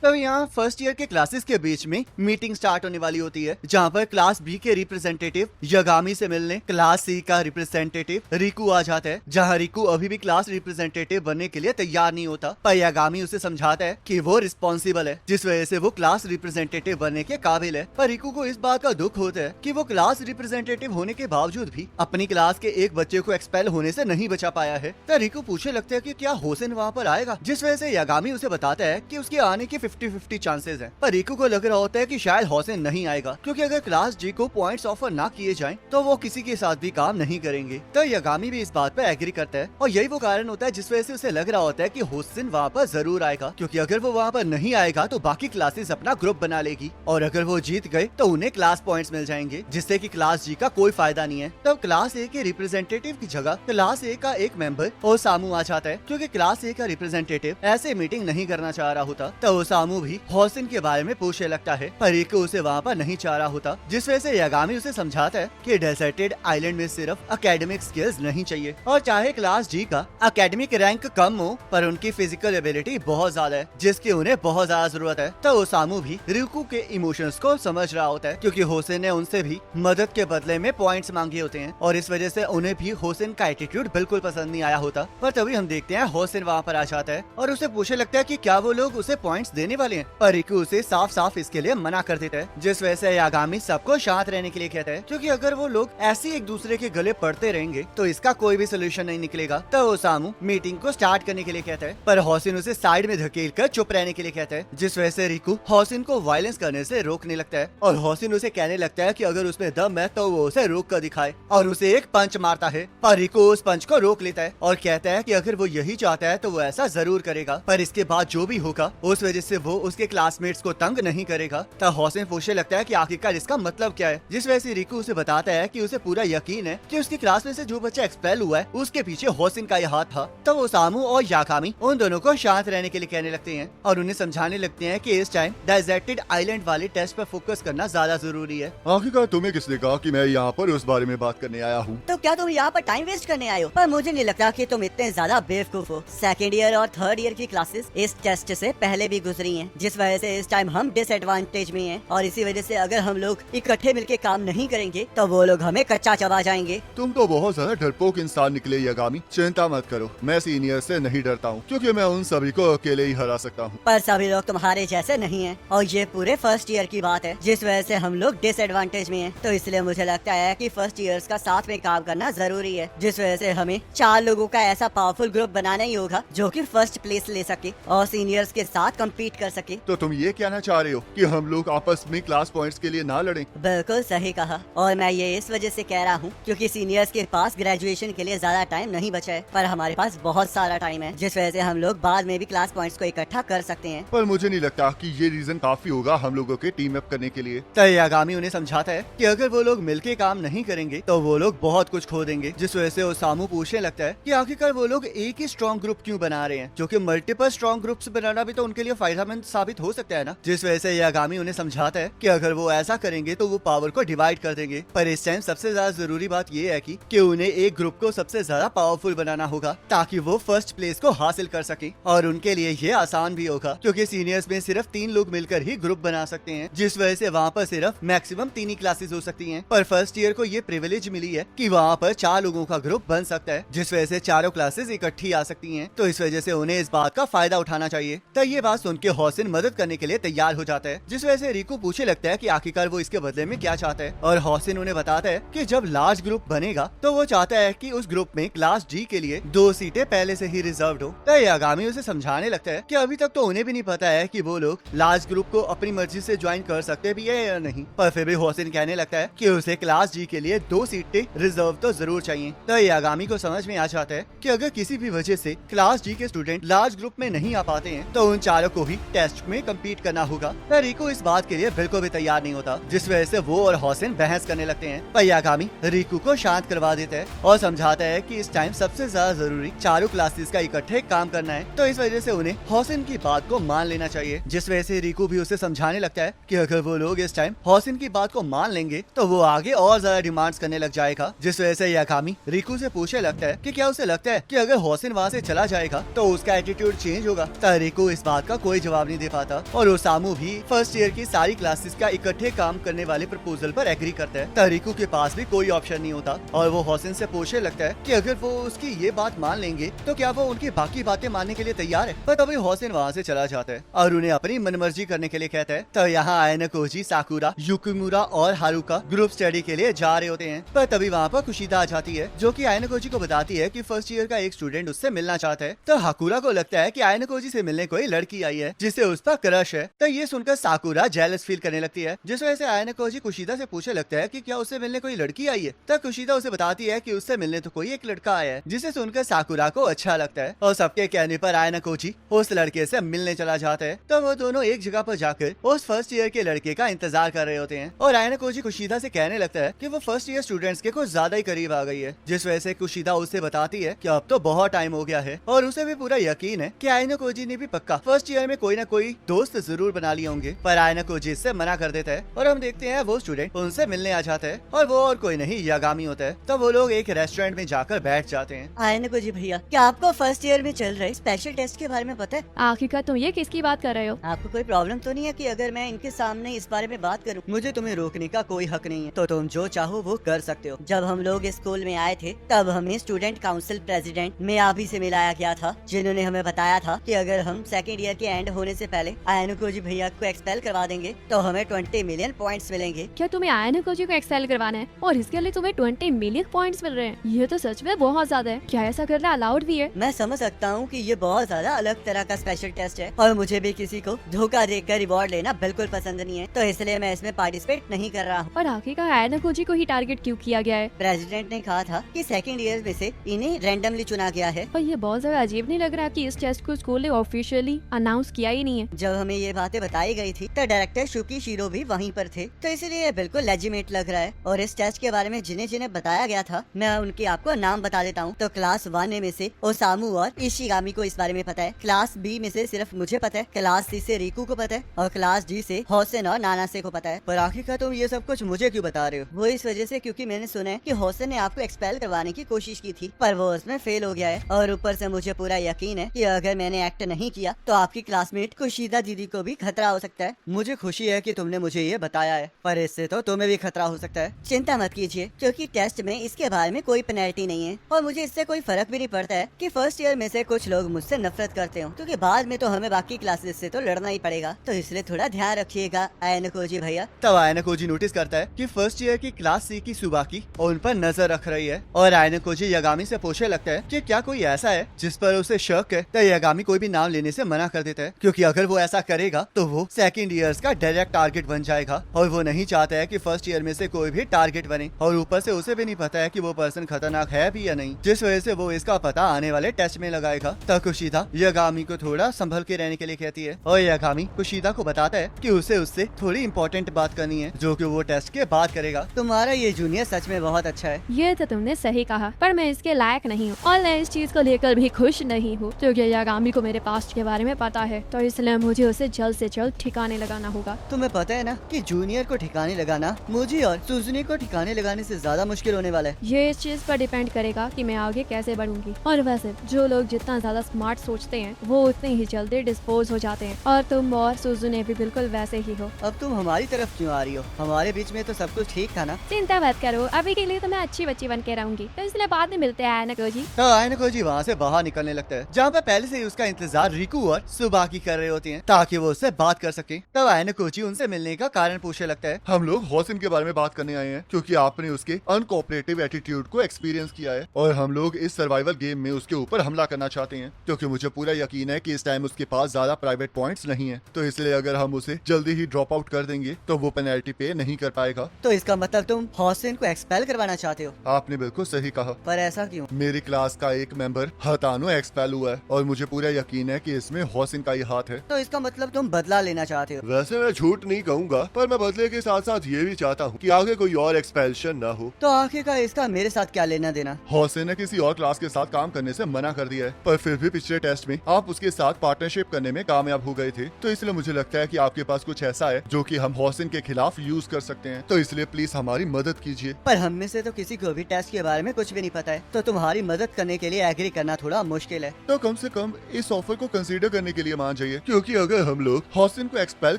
तब यहाँ first year के क्लासेस के बीच में मीटिंग स्टार्ट होने वाली होती है, जहाँ पर क्लास बी के रिप्रेजेंटेटिव यागामी से मिलने क्लास सी का रिप्रेजेंटेटिव रिकू आ जाता है। जहाँ रिकू अभी भी क्लास रिप्रेजेंटेटिव बनने के लिए तैयार नहीं होता, पर यागामी उसे समझाता है कि वो रिस्पॉन्सिबल है, जिस वजह से वो क्लास रिप्रेजेंटेटिव बनने के काबिल है। पर रिकू को इस बात का दुख होता है कि वो क्लास रिप्रेजेंटेटिव होने के बावजूद भी अपनी क्लास के एक बच्चे को एक्सपेल होने से नहीं बचा पाया है। तो रिकू पूछने लगता है कि क्या होसेन वहाँ पर आएगा, जिस वजह से यागामी उसे बताता है कि उसके आने के 50-50 चांसेस हैं। पर रिकू को लग रहा होता है कि शायद होसेन नहीं आएगा, क्योंकि अगर क्लास जी को पॉइंट्स ऑफर ना किए जाएं तो वो किसी के साथ भी काम नहीं करेंगे। तो यागामी भी इस बात पर एग्री करता है, और यही वो कारण होता है जिस वजह से उसे लग रहा होता है कि होसेन वहाँ पर जरूर आएगा, क्योंकि अगर वो वहाँ पर नहीं आएगा तो बाकी क्लासेस अपना ग्रुप बना लेगी, और अगर वो जीत गए तो उन्हें क्लास पॉइंट्स मिल जाएंगे, जिससे कि क्लास जी का कोई फायदा नहीं है। तब क्लास ए के रिप्रेजेंटेटिव की जगह क्लास ए का एक मेंबर ओसामू आ जाता है, क्योंकि क्लास ए का रिप्रेजेंटेटिव ऐसे मीटिंग नहीं करना चाह रहा होता। तो ओसामू भी होसेन के बारे में पूछने लगता है, पर रिकू उसे वहाँ पर नहीं चाह रहा होता, जिस वजह से यागामी उसे समझाता है कि डेजर्टेड आइलैंड में सिर्फ एकेडमिक स्किल्स नहीं चाहिए, और चाहे क्लास जी का एकेडमिक रैंक कम हो पर उनकी फिजिकल एबिलिटी बहुत ज्यादा है, जिसकी उन्हें बहुत ज्यादा जरूरत है। तो ओसामू भी रिकू के इमोशंस को समझ रहा होता है, क्योंकि होसेन ने उनसे भी मदद के बदले में पॉइंट्स मांगे होते हैं, और इस वजह से उन्हें भी होसेन का एटीट्यूड बिल्कुल पसंद नहीं आया होता। पर तभी हम देखते हैं होसेन वहाँ पर आ जाता है और उसे पूछने लगता है कि क्या वो लोग उसे पॉइंट्स देने वाले हैं, पर रिकू उसे साफ साफ इसके लिए मना कर देता है, जिस वजह से यागामी सबको शांत रहने के लिए कहता है, क्योंकि अगर वो लोग ऐसे एक दूसरे के गले पड़ते रहेंगे तो इसका कोई भी सोल्यूशन नहीं निकलेगा। तो ओसामू मीटिंग को स्टार्ट करने के लिए कहता है, पर होसेन उसे साइड में धकेल कर चुप रहने के लिए कहता है, जिस वजह से रिकू होसेन को वायलेंस करने से रोकने लगता है, और होसेन उसे कहने लगता है कि अगर उसमें दम है तो वो उसे रोक कर दिखाए, और उसे एक पंच मारता है। पर रिकू उस पंच को रोक लेता है और कहता है कि अगर वो यही चाहता है तो वो ऐसा जरूर करेगा, पर इसके बाद जो भी होगा उस वजह से वो उसके क्लासमेट्स को तंग नहीं करेगा। तब होसेन पूछने लगता है कि आखिरकार इसका मतलब क्या है, जिस वजह से रिकू उसे बताता है कि उसे पूरा यकीन है कि उसकी क्लास में से जो बच्चा एक्सपेल हुआ है उसके पीछे होसेन का यह हाथ था। तब ओसामू और यागामी उन दोनों को शांत रहने के लिए कहने लगते हैं, और उन्हें समझाने लगते हैं कि इस टाइम डेजर्टेड आइलैंड वाले टेस्ट पर फोकस करना ज्यादा जरूरी है। आखिरकार तुम्हें किसने कहा कि मैं यहाँ पर उस बारे में बात करने आया हूँ? तो क्या तुम यहाँ पर टाइम वेस्ट करने आए हो? पर मुझे नहीं लगता कि तुम इतने ज्यादा बेवकूफ हो। सेकेंड ईयर और थर्ड ईयर की क्लासेस इस टेस्ट से पहले भी गुजरी हैं, जिस वजह से इस टाइम हम डिसएडवांटेज में हैं, और इसी वजह से अगर हम लोग इकट्ठे मिलकर काम नहीं करेंगे तो वो लोग हमें कच्चा चबा जाएंगे। तुम तो बहुत ज्यादा डरपोक इंसान निकले यागामी। चिंता मत करो, मैं सीनियर से नहीं डरता हूँ, क्योंकि मैं उन सभी को अकेले ही हरा सकता हूँ। पर सभी लोग तुम्हारे जैसे नहीं हैं, और ये पूरे फर्स्ट ईयर की बात है, जिस वजह से हम लोग डिसएडवांटेज में हैं। तो इसलिए मुझे लगता है कि फर्स्ट ईयर्स का साथ में काम करना जरूरी है, जिस वजह से हमें 4 लोगों का ऐसा पावरफुल ग्रुप बनाना ही होगा जो कि फर्स्ट प्लेस ले सके और सीनियर्स के साथ कम्पीट कर सके। तो तुम ये कहना चाह रहे हो कि हम लोग आपस में क्लास पॉइंट्स के लिए ना लड़ें? बिल्कुल सही कहा, और मैं ये इस वजह से कह रहा हूँ क्योंकि सीनियर्स के पास ग्रेजुएशन के लिए ज्यादा टाइम नहीं बचा है, पर हमारे पास बहुत सारा टाइम है, जिस वजह से हम लोग बाद में भी क्लास पॉइंट्स को इकट्ठा कर सकते हैं। पर मुझे नहीं लगता कि ये रीजन काफी होगा हम लोगों के टीम अप करने के लिए। तो यागामी उन्हें समझाता है कि अगर वो लोग मिलके काम नहीं करेंगे तो वो लोग बहुत कुछ खो देंगे, जिस वजह से ओसामू पूछने लगता है कि आखिरकार वो लोग एक ही स्ट्रॉन्ग ग्रुप क्यों बना रहे हैं, जो कि मल्टीपल स्ट्रॉन्ग ग्रुप्स बनाना भी तो उनके लिए फायदेमंद साबित हो सकता है ना। जिस वजह से यागामी उन्हें समझाता है कि अगर वो ऐसा करेंगे तो वो पावर को डिवाइड कर देंगे, पर इस टाइम सबसे ज्यादा जरूरी बात ये है कि उन्हें एक ग्रुप को सबसे ज्यादा पावरफुल बनाना होगा, ताकि वो फर्स्ट प्लेस को हासिल कर सके, और उनके लिए ये आसान भी होगा, क्योंकि सीनियर्स में सिर्फ 3 लोग मिलकर ही ग्रुप बना सकते हैं, जिस वजह से वहाँ पर सिर्फ मैक्सिमम 3 ही क्लासेस हो सकती हैं। पर फर्स्ट ईयर को ये प्रिविलेज मिली है कि वहाँ पर 4 लोगों का ग्रुप बन सकता है, जिस वजह से चारों क्लासेस इकट्ठी आ सकती हैं। तो इस वजह से उन्हें इस बात का फायदा उठाना चाहिए। तो ये बात सुन के होसेन मदद करने के लिए तैयार हो जाता है, जिस वजह से रिकू पूछने लगता है कि आखिरकार वो इसके बदले में क्या चाहता है, और होसेन उन्हें बताता है कि जब लार्ज ग्रुप बनेगा तो वो चाहता है कि उस ग्रुप में क्लास डी के लिए 2 सीटें पहले से ही रिजर्व्ड हो। तो यागामी उसे समझाने लगता है कि अभी तक तो उन्हें भी नहीं पता है कि वो लोग लार्ज ग्रुप को अपनी मर्जी से ज्वाइन कर सकते भी है या नहीं, पर फिर भी होसेन कहने लगता है कि उसे क्लास जी के लिए 2 सीटें रिजर्व तो जरूर चाहिए। तो यागामी को समझ में आ जाता है कि अगर किसी भी वजह से क्लास जी के स्टूडेंट लार्ज ग्रुप में नहीं आ पाते हैं तो उन चारों को ही टेस्ट में कम्पीट करना होगा। पर रिकू इस बात के लिए बिल्कुल भी तैयार नहीं होता, जिस वजह से वो और होसेन बहस करने लगते हैं। पर यागामी रिकू को शांत करवा देता है और समझाता है कि इस टाइम सबसे ज्यादा जरूरी चारों क्लासेस का इकट्ठे काम करना है, तो इस वजह से उन्हें होसेन की बात को मान लेना चाहिए। जिस वजह से रिकू भी उसे समझाने लगता है कि अगर वो लोग इस टाइम होसेन की बात को मान लेंगे तो वो आगे और ज्यादा डिमांड्स करने लग जाएगा। जिस वजह से यागामी रिकू से पूछने लगता है कि क्या उसे लगता है कि अगर होसेन वहाँ से चला जाएगा तो उसका एटीट्यूड चेंज होगा। तो रिकू इस बात का कोई जवाब नहीं दे पाता और ओसामू भी फर्स्ट ईयर की सारी क्लासेस का इकट्ठे काम करने वाले प्रपोजल पर एग्री करता है। तरीकू के पास भी कोई ऑप्शन नहीं होता और वो होसेन से पूछने लगता है कि अगर वो उसकी ये बात मान लेंगे तो क्या वो उनकी बाकी बातें मानने के लिए तैयार है। पर तभी होसेन वहाँ से चला जाता है और उन्हें अपनी मनमर्जी करने के लिए कहता है। तो यहाँ आयना कोजी, साकुरा, युकिमुरा और हारुका ग्रुप स्टडी के लिए जा रहे होते हैं। पर तभी वहाँ पर कुशिदा आ जाती है जो कि आयना कोजी को बताती है कि फर्स्ट ईयर का एक स्टूडेंट उससे मिलना चाहता है। तो हाकुरा को लगता है कि आयना कोजी से मिलने कोई लड़की आई है जिससे उस पर क्रश है। तो ये सुनकर साकुरा जेलस फील करने लगती है, जिस वजह से आयना कोजी कुशिदा से पूछने लगता है कि क्या उससे मिलने कोई लड़की आई है। तब कुशिदा उसे बताती है कि उससे मिलने तो कोई एक लड़का आया है, जिसे सुनकर साकुरा को अच्छा लगता है और सबके कहने पर आयना कोजी उस लड़के से मिलने चला जाता है। तो वो दोनों एक जगह पर जाकर उस फर्स्ट ईयर के लड़के का इंतजार कर रहे होते हैं और आयना कोजी कुशिदा से कहने लगता है कि वो फर्स्ट ईयर स्टूडेंट्स के कुछ ज्यादा ही करीब आ गई है, जिस वजह से कुशिदा उसे बताती है कि अब तो बहुत टाइम हो गया है और उसे भी पूरा यकीन है कि आयना कोजी ने भी पक्का फर्स्ट ईयर में कोई ना कोई दोस्त जरूर बना लिए होंगे। पर आयना कोजी इससे मना कर देता है और हम देखते हैं वो स्टूडेंट उनसे मिलने आ जाता है और वो और कोई नहीं यागामी होता है। तो वो लोग एक रेस्टोरेंट में जाकर बैठ जाते हैं। आयना कोजी भैया, क्या आपको फर्स्ट ईयर में चल रहे स्पेशल टेस्ट के बारे में पता है? आखिरकार तुम ये किसकी बात कर रहे हो? आपको कोई प्रॉब्लम तो नहीं है कि अगर मैं इनके सामने इस बारे में बात करूं? मुझे तुम्हें रोकने का कोई हक नहीं है, तो तुम जो चाहो वो कर सकते हो। जब हम लोग स्कूल में आए थे तब हमें स्टूडेंट काउंसिल प्रेसिडेंट मियाबी से मिलाया गया था, जिन्होंने हमें बताया था कि अगर हम सेकंड ईयर के एंड होने से पहले आयना कोजी भैया को एक्सपेल करवा देंगे तो हमें 20 मिलियन पॉइंट्स मिलेंगे। क्या तुम्हें आयना कोजी को एक्सेल करवाना है और इसके लिए तुम्हें 20 मिलियन पॉइंट्स मिल रहे हैं? ये तो सच में बहुत ज्यादा है। क्या ऐसा करना अलाउड भी है? मैं समझ सकता हूँ कि ये बहुत ज्यादा अलग तरह का स्पेशल टेस्ट है और मुझे भी किसी को धोखा देकर रिवॉर्ड लेना बिल्कुल पसंद नहीं है, तो इसलिए मैं इसमें पार्टिसिपेट नहीं कर रहा हूँ। और आखिरकार आयना कोजी को ही टारगेट क्यों किया गया है? प्रेसिडेंट ने कहा था कि सेकंड ईयर में से इन्हें रैंडमली चुना गया है। और ये बहुत ज्यादा अजीब नहीं लग रहा कि इस टेस्ट को स्कूल ने ऑफिशियली अनाउंस किया ही नहीं है? जब हमें ये बातें बताई गई थी तो डायरेक्टर शुकी शिरो भी वहीं पर थे, तो इसलिए ये बिल्कुल लेजिमेट लग रहा है। और इस टेस्ट के बारे में जिन्हें जिन्हें बताया गया था मैं उनके आपको नाम बता देता हूँ। तो क्लास 1 में से ओसामू और इशिगामी को इस बारे में पता है, क्लास बी में से सिर्फ मुझे पता है, क्लास सी से रिकू को पता है और क्लास डी से होसेन और नानासे को पता है। पर आखिरकार तुम ये सब कुछ मुझे क्यों बता रहे हो? वो इस वजह से क्योंकि मैंने सुना है कि होसेन ने आपको एक्सपेल करवाने की कोशिश की थी पर वो उसमें फेल हो गया है और ऊपर से मुझे पूरा यकीन है कि अगर मैंने एक्ट नहीं किया तो आपकी क्लासमेट कुशिदा दीदी को भी खतरा हो सकता है। मुझे खुशी है कि तुमने मुझे ये बताया है, पर इससे तो तुम्हें भी खतरा हो सकता है। चिंता मत कीजिए क्योंकि टेस्ट में इसके बारे में कोई पेनल्टी नहीं है और मुझे इससे कोई फर्क भी नहीं पड़ता है कि फर्स्ट ईयर में से कुछ लोग मुझसे नफरत करते हो, क्योंकि बाद में तो हमें बाकी क्लासेस से तो लड़ना ही पड़ेगा, तो इसलिए थोड़ा ध्यान रखिएगा आयना कोजी भैया। तब आयना कोजी नोटिस करता है कि फर्स्ट ईयर की क्लास सी की सुबाकी उन पर नजर रख रही है और आयना कोजी यागामी से पूछने लगता है कि क्या कोई ऐसा है जिस पर उसे शक है। तो यागामी कोई भी नाम लेने से मना कर देता है क्योंकि अगर वो ऐसा करेगा तो वो सेकंड ईयर्स का डायरेक्ट टारगेट बन जाएगा और वो नहीं चाहता है कि फर्स्ट ईयर में से कोई भी टारगेट बने और ऊपर से उसे भी नहीं पता है कि वो पर्सन खतरनाक है भी या नहीं, जिस वजह से वो इसका पता आने वाले टेस्ट में लगाएगा। तो कुशिदा यागामी को थोड़ा संभल के रहने के लिए कहती है और यागामी कुशिदा को बताता है कि उसे उससे थोड़ी इंपॉर्टेंट बात करनी है जो कि वो टेस्ट के बाद करेगा। तुम्हारा ये जूनियर सच में बहुत अच्छा है। ये तो तुमने सही कहा, पर मैं इसके लायक नहीं हूँ और मैं इस चीज को लेकर भी खुश नहीं हूँ क्योंकि यागामी को मेरे पास्ट के बारे में पता है, तो इसलिए मुझे उसे जल्द से जल्द ठिकाने लगाना होगा। तुम्हें पता है ना कि जूनियर को ठिकाने लगाना मुझे और सुजुनी को ठिकाने लगाने से ज्यादा मुश्किल होने वाला है। ये इस चीज पर डिपेंड करेगा कि मैं आगे कैसे बढ़ूंगी। और वैसे जो लोग जितना ज्यादा स्मार्ट सोचते हैं वो उतने ही जल्दी डिस्पोज हो जाते हैं और तुम और सुजुने भी बिल्कुल वैसे ही हो। अब तुम हमारी तरफ क्यों आ रही हो? हमारे बीच में तो सब कुछ ठीक था ना। चिंता मत करो, अभी के लिए तो मैं अच्छी बच्ची बन के रहूंगी, तो इसलिए बाद में मिलते हैं आयना कोजी। तो आयना कोजी वहाँ से बाहर निकलने लगता है जहाँ पे पहले से ही उसका इंतजार रिकू और सुबाकी कर रहे होते हैं ताकि वो उससे बात कर सके। तब आयना कोजी उनसे मिलने का कारण पूछने लगता है। हम लोग होसेन के बारे में बात करने आए हैं क्योंकि आपने उसके अनकोऑपरेटिव एटीट्यूड को एक्सपीरियंस किया है और हम लोग इस सर्वाइवल गेम में उसके ऊपर हमला करना चाहते हैं क्योंकि मुझे पूरा यकीन है कि इस टाइम उसके पास ज्यादा प्राइवेट पॉइंट्स नहीं है, तो इसलिए अगर हम उसे जल्दी ही ड्रॉप आउट कर देंगे तो वो पेनल्टी पे नहीं कर पाएगा। तो इसका मतलब तुम होसेन को एक्सपेल करवाना चाहते हो? आपने बिल्कुल सही कहा। पर ऐसा क्यों? मेरी क्लास का एक मेंबर हतानो एक्सपेल हुआ है और मुझे पूरा यकीन है कि इसमें होसेन का ही हाथ है। तो इसका मतलब तुम बदला लेना चाहते हो? वैसे मैं झूठ नहीं कहूँगा, पर मैं बदले के साथ साथ ये भी चाहता हूँ कि आगे कोई और एक्सपेल्शन न हो। तो आखिरकार इसका मेरे साथ क्या लेना देना? होसेन ने किसी और क्लास के साथ काम करने से मना कर दिया है, पर फिर भी पिछले टेस्ट में आप उसके साथ पार्टनरशिप करने में कामयाब हो गए थे, तो इसलिए मुझे लगता है कि आपके पास कुछ ऐसा है जो कि हम होसेन के खिलाफ यूज कर सकते हैं, तो इसलिए प्लीज हमारी मदद कीजिए। पर हम में से तो किसी को भी टेस्ट के बारे में कुछ भी नहीं पता है, तो तुम्हारी मदद करने के लिए एग्री करना थोड़ा मुश्किल है। तो कम से कम इस ऑफर को कंसीडर करने के लिए मान चाहिए, क्योंकि अगर हम लोग हॉसिन को एक्सपेल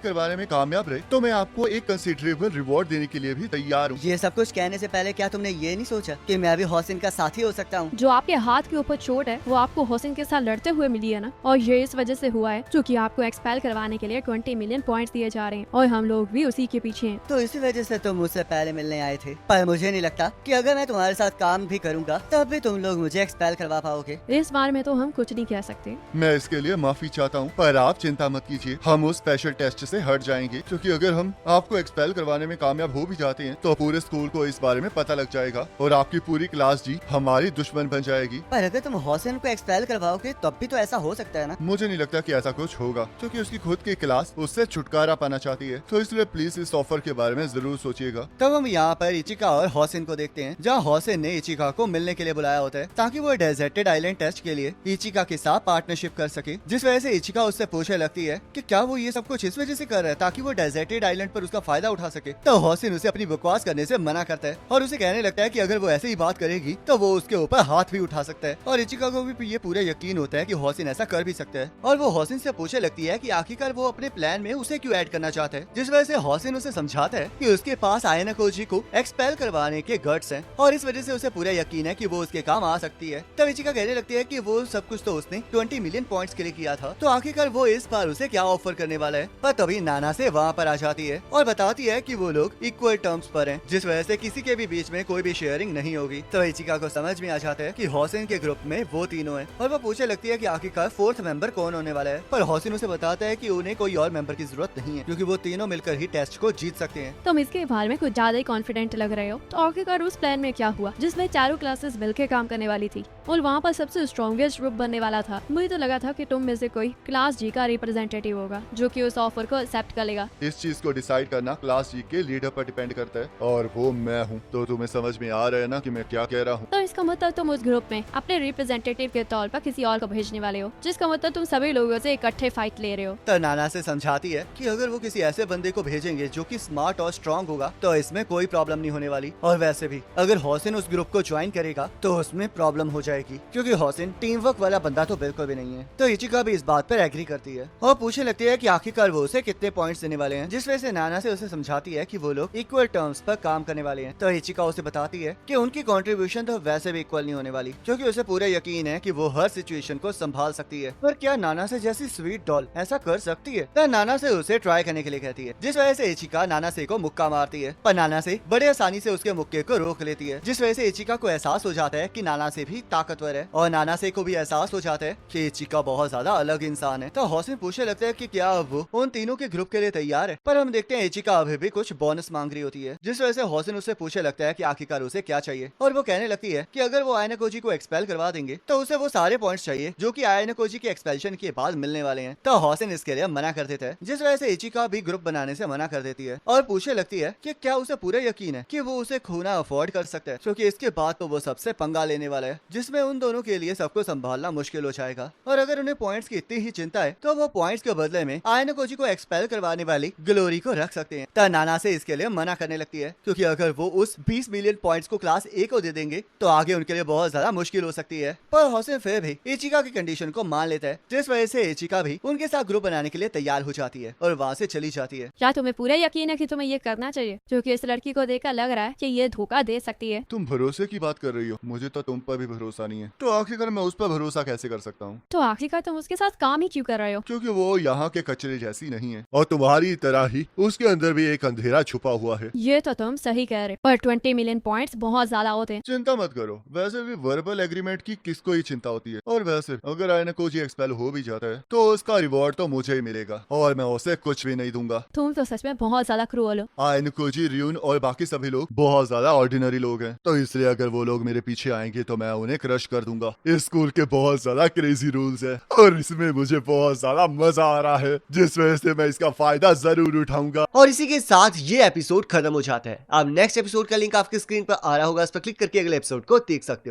करवाने में कामयाब रहे तो मैं आपको एक कंसिडरेबल रिवॉर्ड देने के लिए भी तैयार हूँ। ये सब कुछ कहने से पहले क्या तुमने ये नहीं सोचा कि मैं भी हॉसिन का साथी हो सकता हूँ? जो आपके हाथ के ऊपर चोट है वो आपको होसिन के साथ लड़ते हुए मिली है ना, और ये इस वजह से हुआ है क्योंकि आपको एक्सपेल करवाने के लिए 20 मिलियन पॉइंट्स दिए जा रहे हैं और हम लोग भी उसी के पीछे हैं। तो इसी वजह से तुम मुझसे पहले मिलने आए थे, पर मुझे नहीं लगता कि अगर मैं तुम्हारे साथ काम भी करूंगा तब भी तुम लोग मुझे एक्सपेल करवा पाओगे। इस बार में तो हम कुछ नहीं कह सकते। मैं इसके लिए माफी चाहता हूँ, पर आप चिंता मत कीजिए, हम उस स्पेशल टेस्ट से हट जाएंगे, क्योंकि अगर हम आपको एक्सपेल करवाने में कामयाब हो भी जाते हैं तो पूरे स्कूल को इस बारे में पता लग जाएगा और आपकी पूरी क्लास जी हमारी दुश्मन बन जाएगी। पर अगर तुम हॉसिन को एक्सपेल करवाओगे तब भी तो ऐसा हो सकता है ना? मुझे नहीं लगता कि ऐसा कुछ होगा, क्योंकि उसकी खुद की क्लास उससे छुटकारा पाना चाहती है, तो इसलिए प्लीज इस ऑफर के बारे में जरूर सोचिएगा। तब हम यहाँ पर इचिका और हॉसिन को देखते हैं, जहाँ हॉसिन ने इचिका को मिलने के लिए बुलाया होता है ताकि वो डेजर्टेड आइलैंड टेस्ट के लिए इचिका के साथ पार्टनरशिप कर सके। जिस वजह से इचिका उससे पूछने लगती है कि क्या वो ये सब कुछ इस वजह से कर रहा है ताकि वो डेजर्टेड आइलैंड पर उसका फायदा उठा सके। तो हॉसिन उसे अपनी बकवास करने से मना करता है और उसे कहने लगता है कि अगर वो ऐसे ही बात करेगी तो वो उसके ऊपर हाथ भी उठा सकता है। और इचिका को भी ये पूरा यकीन होता है कि हॉसिन ऐसा कर भी सकता है और वो हॉसिन से पूछने लगती है कि आखिरकार वो अपने प्लान में उसे क्यों ऐड करना चाहता है। जिस वजह से हॉसिन उसे समझाता है कि उसके पास आयना कोजी को एक्सपेल करवाने के गट्स हैं और इस वजह से उसे पूरा यकीन है कि वो उसके काम आ सकती है। तब इचिका कहने लगती है कि वो सब कुछ तो उसने 20 मिलियन पॉइंट्स के लिए किया था, तो आखिरकार वो इस बार उसे क्या ऑफर करने वाला है। पर तभी नाना से वहाँ पर आ जाती है और बताती है कि वो लोग इक्वल टर्म्स पर हैं, जिस वजह से किसी के भी बीच में कोई भी शेयरिंग नहीं होगी। तो इचिका को समझ में आ जाता है कि हॉसिन के ग्रुप में वो तीनों हैं और वो पूछने लगती है कि आखिरकार फोर्थ मेंबर कौन होने वाला है। पर हॉसिन उसे बताता है कि उन्हें कोई और मेंबर की जरूरत नहीं है, क्योंकि वो तीनों मिलकर ही टेस्ट को जीत सकते हैं। तुम इसके बारे में कुछ ज्यादा ही कॉन्फिडेंट लग रहे हो। तो आखिरकार उस प्लान में क्या हुआ जिसमें चारों क्लासेस मिलकर काम करने वाली थी और वहाँ पर सबसे स्ट्रॉन्गेस्ट ग्रुप बनने वाला था? मुझे तो लगा था कि तुम में से कोई क्लास जी का रिप्रेजेंटेटिव होगा जो कि उस ऑफर को एक्सेप्ट कर लेगा। इस चीज को डिसाइड करना क्लास जी के लीडर पर डिपेंड करता है और वो मैं हूँ। तो तुम्हें समझ में आ रहा है ना कि मैं क्या कह रहा हूँ? तो इसका मतलब तुम उस ग्रुप में अपने रिप्रेजेंटेटिव के तौर पर किसी और को भेजने वाले हो, जिसका मतलब तुम सभी लोगों से इकट्ठे फाइट ले रहे हो। तो नाना से समझाती है कि अगर वो किसी ऐसे बंदे को भेजेंगे जो कि स्मार्ट और स्ट्रांग होगा तो इसमें कोई प्रॉब्लम नहीं होने वाली। और वैसे भी अगर हॉसिन उस ग्रुप को ज्वाइन करेगा तो उसमें प्रॉब्लम हो जाएगी, क्योंकि हॉसिन टीम वर्क वाला बंदा तो बिल्कुल भी नहीं है। तो इचिका भी इस बात पर एग्री करती है और पूछने लगती है कि आखिरकार वो उसे कितने पॉइंट्स देने वाले हैं, जिस वजह से नाना से उसे समझाती है कि वो लोग इक्वल टर्म्स पर काम करने वाले हैं। तो इचिका उसे बताती है कि उनकी कंट्रीब्यूशन तो वैसे भी इक्वल नहीं होने वाली, क्योंकि उसे पूरा यकीन है कि वो हर सिचुएशन को संभाल सकती है। पर क्या नाना से जैसी स्वीट डॉल ऐसा कर सकती है? तो नाना से उसे ट्राई करने के लिए कहती है, जिस वजह से इचिका नाना से को मुक्का मारती है, पर नाना से बड़े आसानी से उसके मुक्के को रोक लेती है, जिस वजह से इचिका को एहसास हो जाता है कि नाना से भी ताकतवर है और नाना से को भी एहसास हो जाता है कि इचिका बहुत ज्यादा अलग इंसान है। तो हॉसिन पूछने लगता है कि क्या अब वो उन तीनों के ग्रुप के लिए तैयार है। पर हम देखते हैं इचिका अभी भी कुछ बोनस मांग रही होती है, जिस वजह से हॉसिन उससे पूछने लगता है कि आखिरकार उसे क्या चाहिए और वो कहने लगती है कि अगर वो आयना कोजी को एक्सपेल करवा देंगे तो उसे वो सारे पॉइंट्स चाहिए जो कि आयना कोजी के एक्सपेल्शन के बाद मिलने वाले हैं। तो हॉसिन इसके लिए मना कर देता है, जिस वजह से इचिका भी ग्रुप बनाने से मना कर देती है और पूछने लगती है कि क्या उसे पूरा यकीन है कि वो उसे खोना अफोर्ड कर सकता है, क्योंकि इसके बाद तो वो सबसे पंगा लेने वाला है, जिसमें उन दोनों के लिए सबको संभालना मुश्किल हो जाएगा। और अगर उन्हें पॉइंट्स की इतनी ही चिंता है तो वो पॉइंट्स के बदले में आयना कोजी को एक्सपेल करवाने वाली ग्लोरी को रख सकते हैं। तो नाना से इसके लिए मना करने लगती है, क्योंकि अगर वो उस 20 मिलियन पॉइंट्स को क्लास ए को दे देंगे तो आगे उनके लिए बहुत ज्यादा मुश्किल हो सकती है। पर हॉसिन फिर भी इचिका की कंडीशन को मान लेता है, जिस वजह से इचिका भी उनके साथ ग्रुप बनाने के लिए तैयार हो जाती है और वहाँ से चली जाती है। क्या तुम्हें पूरा यकीन है कि तुम्हें ये करना चाहिए, क्योंकि इस लड़की को देखकर लग रहा है कि ये धोखा दे सकती है? तुम भरोसे की बात कर रही हो, मुझे तो तुम पर भी भरोसा नहीं है, तो आखिरकार मैं उस पर भरोसा कैसे कर सकता हूँ? तो आखिरकार तुम उसके साथ काम ही क्यों कर रहे हो? क्योंकि वो यहाँ के कचरे जैसी नहीं है और तुम्हारी तरह ही उसके अंदर भी एक अंधेरा छुपा हुआ है। ये तो तुम सही कह रहे, पर 20 मिलियन पॉइंट्स बहुत ज्यादा होते हैं। चिंता मत करो, वैसे भी वर्बल एग्रीमेंट की किसको ही चिंता होती है। और वैसे अगर आयना कोजी एक्सपेल हो भी जाता है तो उसका रिवॉर्ड तो मुझे ही मिलेगा और मैं उसे कुछ भी नहीं दूंगा। तुम तो सच में बहुत ज्यादा क्रूअल हो। आयना कोजी, रियून और बाकी सभी लोग बहुत ज्यादा ऑर्डिनरी लोग हैं, तो इसलिए अगर वो लोग मेरे पीछे आएंगे तो मैं उन्हें क्रश कर दूंगा। इस स्कूल के बहुत ज्यादा क्रेजी रूल्स है और इसमें मुझे बहुत ज्यादा मजा आ रहा है, जिस वजह से मैं इसका फायदा जरूर उठाऊंगा। और इसी के साथ ये एपिसोड खत्म हो जाता है। अब नेक्स्ट एपिसोड का लिंक आपकी स्क्रीन पर आ रहा होगा, उस पर क्लिक करके अगले एपिसोड को देख सकते हो।